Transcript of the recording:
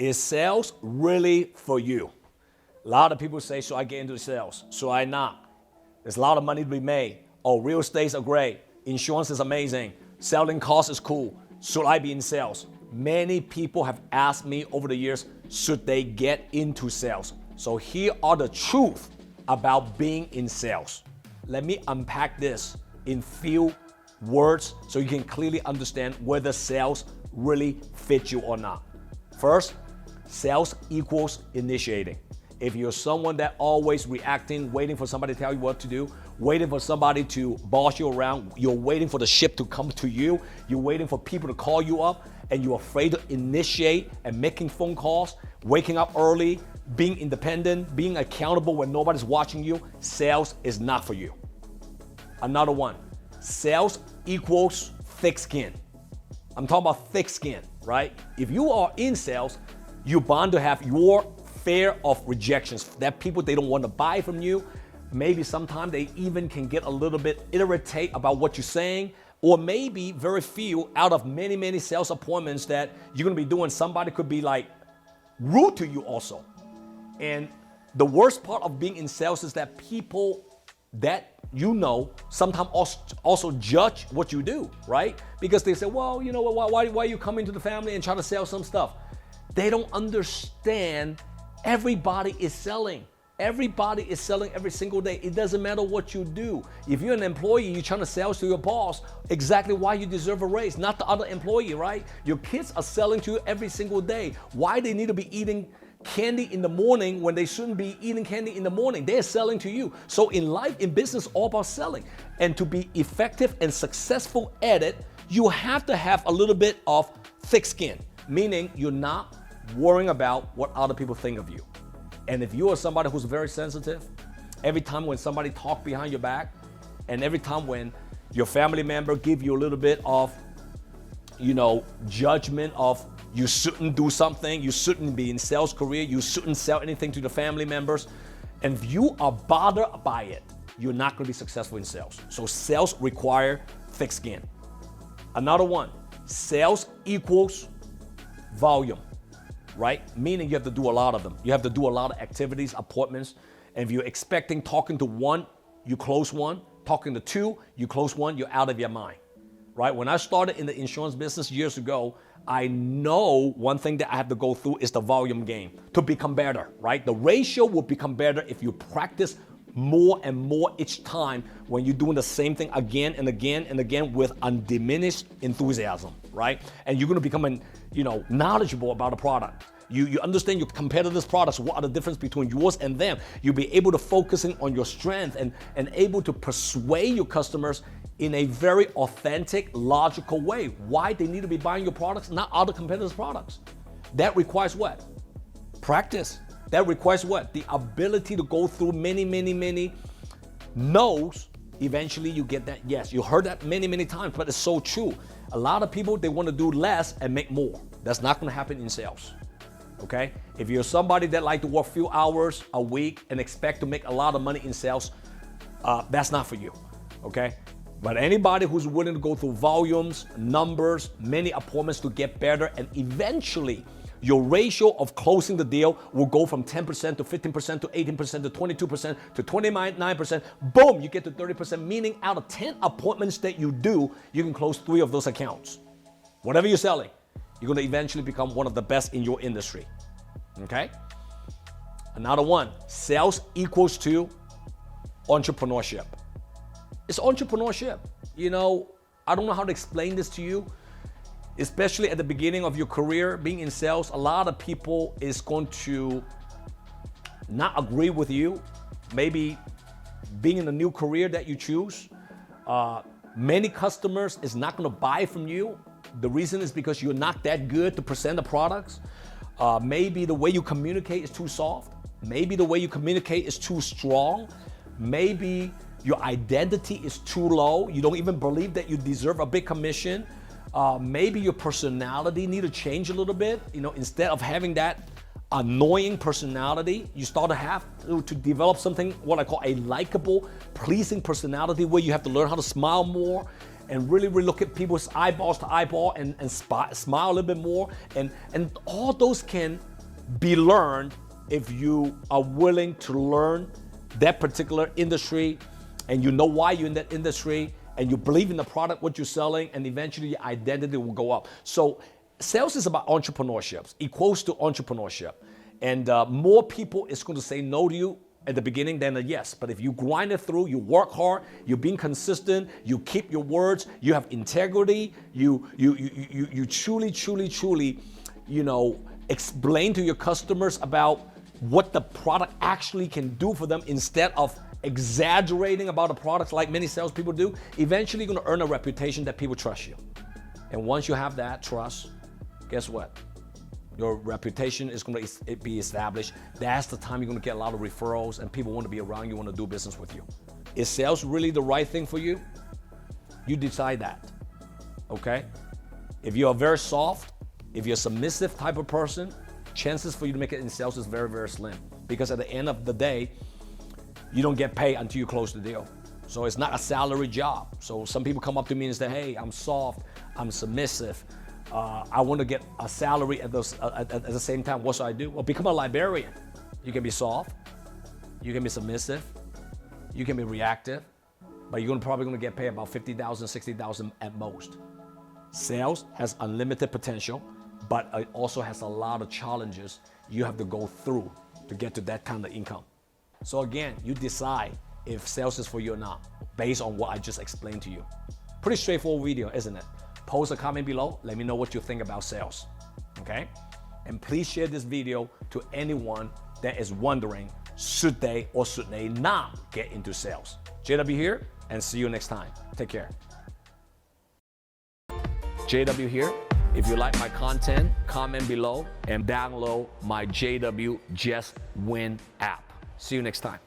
Is sales really for you? A lot of people say, should I get into sales? Should I not? There's a lot of money to be made. Oh, real estates are great. Insurance is amazing. Selling cars is cool. Should I be in sales? Many people have asked me over the years, should they get into sales? So here are the truth about being in sales. Let me unpack this in few words so you can clearly understand whether sales really fit you or not. First, sales equals initiating. If you're someone that always reacting, waiting for somebody to tell you what to do, waiting for somebody to boss you around, you're waiting for the ship to come to you, you're waiting for people to call you up, and you're afraid to initiate and making phone calls, waking up early, being independent, being accountable when nobody's watching you, sales is not for you. Another one, sales equals thick skin. I'm talking about thick skin, right? If you are in sales, you're bound to have your fear of rejections, that people, they don't want to buy from you. Maybe sometimes they even can get a little bit irritated about what you're saying, or maybe very few out of many, many sales appointments that you're going to be doing, somebody could be like rude to you also. And the worst part of being in sales is that people that you know sometimes also judge what you do, right? Because they say, well, you know, why are you coming to the family and try to sell some stuff? They don't understand everybody is selling. Everybody is selling every single day. It doesn't matter what you do. If you're an employee, you're trying to sell to your boss exactly why you deserve a raise, not the other employee, right? Your kids are selling to you every single day. Why they need to be eating candy in the morning when they shouldn't be eating candy in the morning? They're selling to you. So in life, in business, all about selling. And to be effective and successful at it, you have to have a little bit of thick skin, meaning you're not worrying about what other people think of you. And if you are somebody who's very sensitive, every time when somebody talks behind your back, and every time when your family member give you a little bit of, judgment of you shouldn't do something, you shouldn't be in sales career, you shouldn't sell anything to the family members, and if you are bothered by it, you're not going to be successful in sales. So sales require thick skin. Another one, sales equals volume. Right? Meaning you have to do a lot of them. You have to do a lot of activities, appointments. And if you're expecting talking to one, you close one. Talking to two, you close one, you're out of your mind. Right? When I started in the insurance business years ago, I know one thing that I have to go through is the volume game to become better, right? The ratio will become better if you practice more and more each time when you're doing the same thing again and again and again with undiminished enthusiasm, right? And you're going to become knowledgeable about the product. You understand your competitors' products, what are the difference between yours and them. You'll be able to focusing on your strength and able to persuade your customers in a very authentic, logical way. Why they need to be buying your products, not other competitors' products. That requires what? Practice. That requires what? The ability to go through many, many, many no's. Eventually you get that yes. You heard that many, many times, but it's so true. A lot of people, they want to do less and make more. That's not going to happen in sales. Okay? If you're somebody that like to work few hours a week and expect to make a lot of money in sales, that's not for you. Okay? But anybody who's willing to go through volumes, numbers, many appointments to get better, and eventually your ratio of closing the deal will go from 10% to 15% to 18% to 22% to 29%. Boom, you get to 30%, meaning out of 10 appointments that you do, you can close 3 of those accounts. Whatever you're selling, you're going to eventually become one of the best in your industry. Okay? Another one, sales equals to entrepreneurship. It's entrepreneurship. I don't know how to explain this to you. Especially at the beginning of your career, being in sales, a lot of people is going to not agree with you. Maybe being in a new career that you choose, many customers is not going to buy from you. The reason is because you're not that good to present the products. Maybe the way you communicate is too soft. Maybe the way you communicate is too strong. Maybe your identity is too low. You don't even believe that you deserve a big commission. Maybe your personality need to change a little bit. Instead of having that annoying personality, you start to have to develop something, what I call a likable, pleasing personality, where you have to learn how to smile more and really look at people's eyeballs to eyeball and smile a little bit more. And all those can be learned if you are willing to learn that particular industry and you know why you're in that industry and you believe in the product, what you're selling, and eventually your identity will go up. So sales is about entrepreneurship, equals to entrepreneurship. And more people is going to say no to you at the beginning than a yes. But if you grind it through, you work hard, you're being consistent, you keep your words, you have integrity, you truly, explain to your customers about what the product actually can do for them instead of exaggerating about the products like many salespeople do, eventually you're going to earn a reputation that people trust you. And once you have that trust, guess what? Your reputation is going to be established. That's the time you're going to get a lot of referrals and people want to be around you, want to do business with you. Is sales really the right thing for you? You decide that, okay? If you're very soft, if you're a submissive type of person, chances for you to make it in sales is very, very slim. Because at the end of the day, you don't get paid until you close the deal. So it's not a salary job. So some people come up to me and say, hey, I'm soft, I'm submissive. I want to get a salary at the same time. What should I do? Well, become a librarian. You can be soft, you can be submissive, you can be reactive, but you're probably going to get paid about $50,000, $60,000 at most. Sales has unlimited potential, but it also has a lot of challenges you have to go through to get to that kind of income. So again, you decide if sales is for you or not, based on what I just explained to you. Pretty straightforward video, isn't it? Post a comment below, let me know what you think about sales, okay? And please share this video to anyone that is wondering, should they or should they not get into sales? JW here, and see you next time. Take care. JW here. If you like my content, comment below and download my JW Just Win app. See you next time.